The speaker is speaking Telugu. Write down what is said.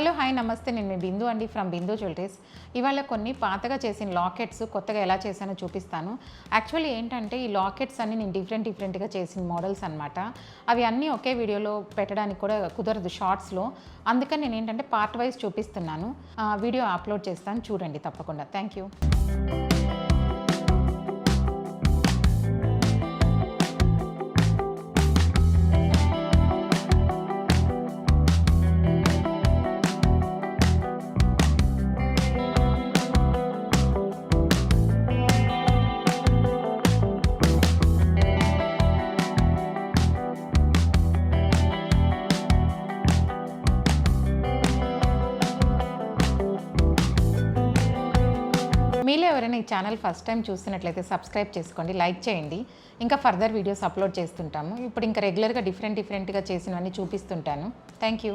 హలో హాయ్ నమస్తే, నేను మీ బిందు అండి ఫ్రమ్ బిందు జ్యువెలరీస్. ఇవాళ కొన్ని పాతగా చేసిన లాకెట్స్ కొత్తగా ఎలా చేశానో చూపిస్తాను. యాక్చువల్లీ ఏంటంటే ఈ లాకెట్స్ అన్ని నేను డిఫరెంట్గా చేసిన మోడల్స్ అనమాట. అవి అన్నీ ఒకే వీడియోలో పెట్టడానికి కూడా కుదరదు షార్ట్స్లో. అందుకని నేను ఏంటంటే పార్ట్ వైజ్ చూపిస్తున్నాను. వీడియో అప్లోడ్ చేస్తాను, చూడండి తప్పకుండా. Thank you. మీలో ఎవరైనా ఈ ఛానల్ ఫస్ట్ టైం చూస్తున్నట్లయితే సబ్స్క్రైబ్ చేసుకోండి, లైక్ చేయండి. ఇంకా ఫర్దర్ వీడియోస్ అప్లోడ్ చేస్తుంటాము. ఇప్పుడు ఇంకా రెగ్యులర్గా డిఫరెంట్గా చేసినవన్నీ చూపిస్తుంటాను. Thank you.